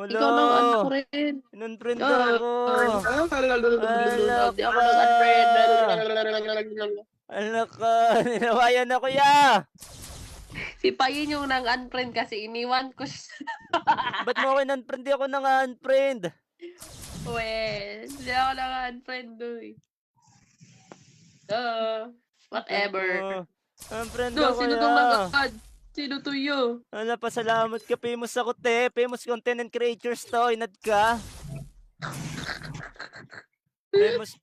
Ikaw nang ano ko Hala! rin. In-unfriend Ah, ako. Hala Di ako ka! nag-unfriend. Hala ka! Ninawayan na kuya! Si Payin yung nang-unfriend kasi iniwan ko siya. Ba't mo ako in-unfriend? Di ako nang-unfriend. Well, hindi ako nang-unfriend doy. Unfriend Whatever. ko. Unfriend No, ka sino kuya. tong nag-add? Sino to yo? Hala, pasalamat ka. Famous ako te. Famous content and creators to. Inad ka.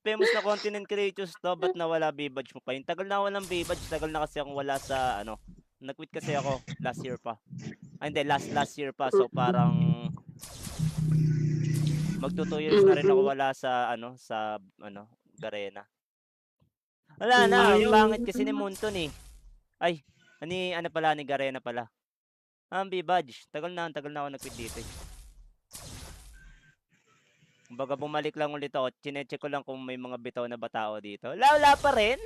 Famous na content and creators to. Ba't nawala B-badge mo pa yun? Tagal na ako ng B-badge. Tagal na kasi akong wala sa ano. Nag-quit kasi ako. Last year pa. Ay hindi, last year pa. So parang magto 2 years na rin ako wala sa ano, Garena. Wala na, ang pangit kasi ni Munton eh. Ay, ano pala, ni Garena pala. B-badge. Tagal na ako nag-quit dito eh. Kumbaga bumalik lang ulit ako. Chinecheck ko lang kung may mga bitaw na ba tao dito. Wala pa rin.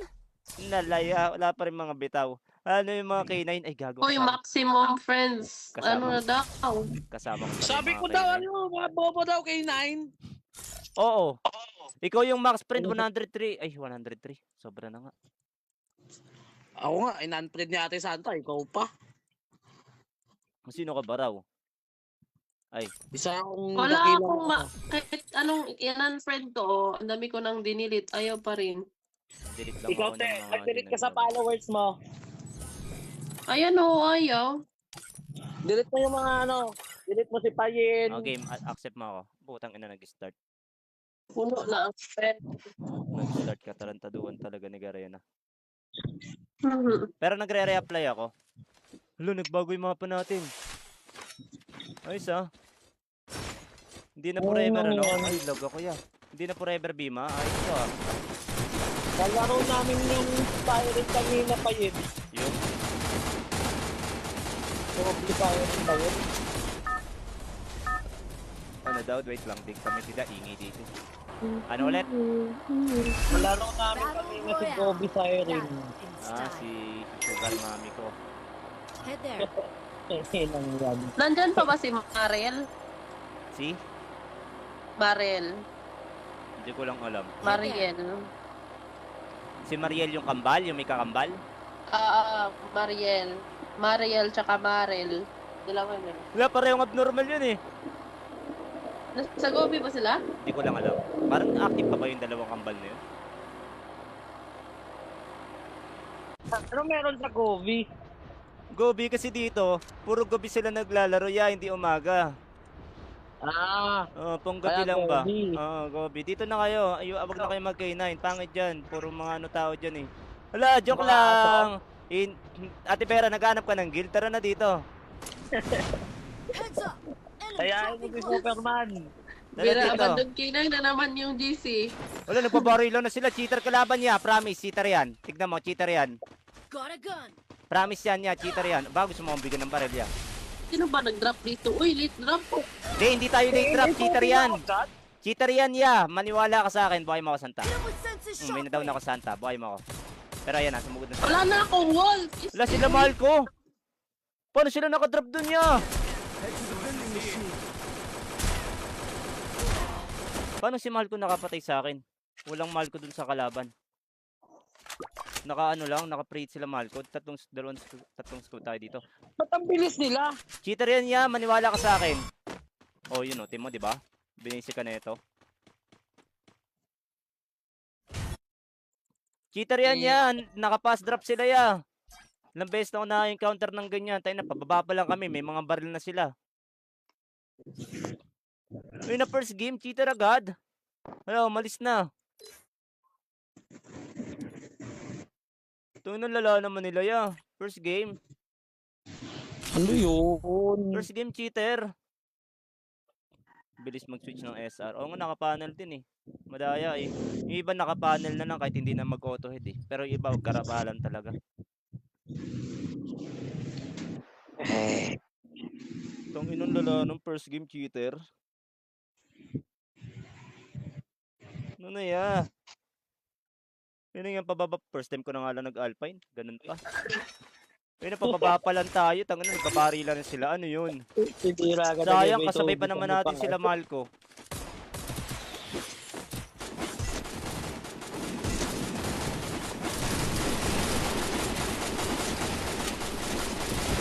Nalaya, wala pa rin mga bitaw. Ano yung mga K9? Ay, gago Uy, kasama. maximum friends. Ano Kasama. na daw? Kasama ko pala yung Sabi mga ko daw, K9. ano, mga bobo daw kay 9. Oo. Ikaw yung max friend, 103. Ay, 103. Sobra na nga. Ako nga, in-unfriend ni Ate Santa, ikaw pa. Sino ka ba raw? Ay, Isa akong Wala dakilang akong kahit anong in-unfriend ko, ang dami ko nang dinilit. Ayaw pa rin. delete lang Ikaw, ako te, ng mga nag-delete ka sa ginagawa. followers mo. Ayan o, ayaw. Delete mo yung mga ano, delete mo si Payin. Game, accept mo ako. Putang ina, nag-start. Puno na ang friend. Nag-start ka, tarantaduan talaga ni Garena. Pero nagre-reapply ako. Hello, nagbago yung mapa natin. Ayos ah. Hindi na forever ano? Ay, lag ako yan. Hindi na forever Bima. Ayos ah. Kalaro namin yung Siren kanina Payin. Yun. Probably Siren ba yun? Ano daw? Wait lang. Big kami sila. Ingi dito. Ano ulit? Kalaro namin kanina si Gobi Siren. Si Sugar Mami ko. Head there. Nang yan. Nandyan pa ba si Mariel? Si? Mariel. Hindi ko lang alam. Mariel. Si Mariel yung kambal? Yung may kakambal? Mariel. Mariel tsaka Marel. Dalawa yun. Wala, parehong abnormal yun eh. Nasa Gobi ba sila? Hindi ko lang alam. Parang active pa ba yung dalawang kambal na yun? Ano meron sa Gobi? Gobi kasi dito, puro gabi sila naglalaro. Hindi umaga. Pang gabi Kaya lang ba? Gobi. Gobi. Dito na kayo. Wag na kayo mag-K9. Pangit dyan. Puro mga ano tao dyan eh. Hala, joke lang. Ate Pera, naghanap ka ng guild. Tara na dito. Heads up. Kaya mo si Superman. Tara Bira, dito. abandon K9 na naman yung GC. Wala, nagpabarilo na sila. Cheater kalaban niya. Promise, cheater yan. Tignan mo, cheater yan. Got a gun. Promise yan niya, cheater yan. Bago gusto mo akong bigyan ng baril yan. Sino ba nag-drop dito? Uy, late drop po. Hindi tayo late drop. Cheater yan. Cheater yan, Maniwala ka sa akin. Buhay mo ako, Santa. Hit him with senses May na daw na ako, Santa. Buhay mo ako. Pero ayan, sumugod na sila. Wala na akong wall. Wala sila, mahal ko. Paano sila nakadrop dun niya? Paano si mahal ko nakapatay sa akin? Walang mahal ko dun sa kalaban. Naka-pre sila mahal ko. Tatlong scope tayo dito. Ba't ang bilis nila? Cheater yan, maniwala ka sa akin. Oh, yun o, team mo, di ba? Binisi ka na ito. Cheater yan. Naka-pass drop sila Ilang beses na ako na-encounter ng ganyan. Tayo na, pababa pa lang kami. May mga baril na sila. Ay, na first game, cheater agad. Wala, umalis na. Ito yung lala naman nila First game. Ano yun? First game, cheater. Bilis mag-switch ng SR. Oo nga, naka-panel din eh. Madaya eh. Yung iba naka-panel na lang kahit hindi na mag-auto head eh. Pero yung iba, karapalan talaga. Itong inong lala ng first game, cheater. Ano na Yun yung pababa. First time ko na nga lang nag-Alpine. Ganun pa. Ay, napababa pa lang tayo. Tangina, nagbabarilan na sila. Ano yun? Titira ka na, Sayang, may kasabay pa tubig naman ano natin pa, sila, Malco.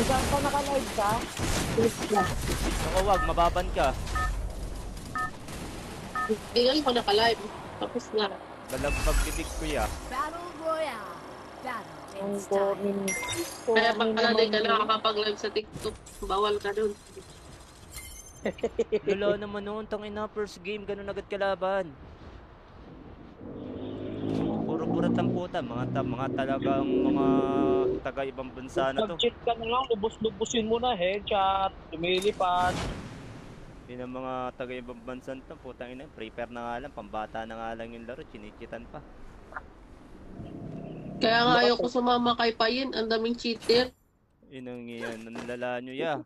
Saan ka naka-live ka? Ako, wag, mababan ka. Bigyan ko naka-live. Tapos na. Balagbag bibig ko ya. Battle Royale. Battle in Ang style. boring. Kaya pag Boring pala di ka naman yun. nakakapag-live sa TikTok, bawal ka dun. Lolo naman noon, tangina, first game, ganun agad kalaban. Puro burat ang puta, mga talagang mga taga ibang bansa na to. Mag-cheat ka na lang, lubos-lubusin mo na, headshot, lumilipad. Yun ang mga taga ibang bansa na to, putang ina, prepare na nga lang, pambata na nga lang yung laro, chinichitan pa. Kaya nga ayoko sumama kay Payin, ang daming cheater. Yun ang iyan, nanlala nyo ya.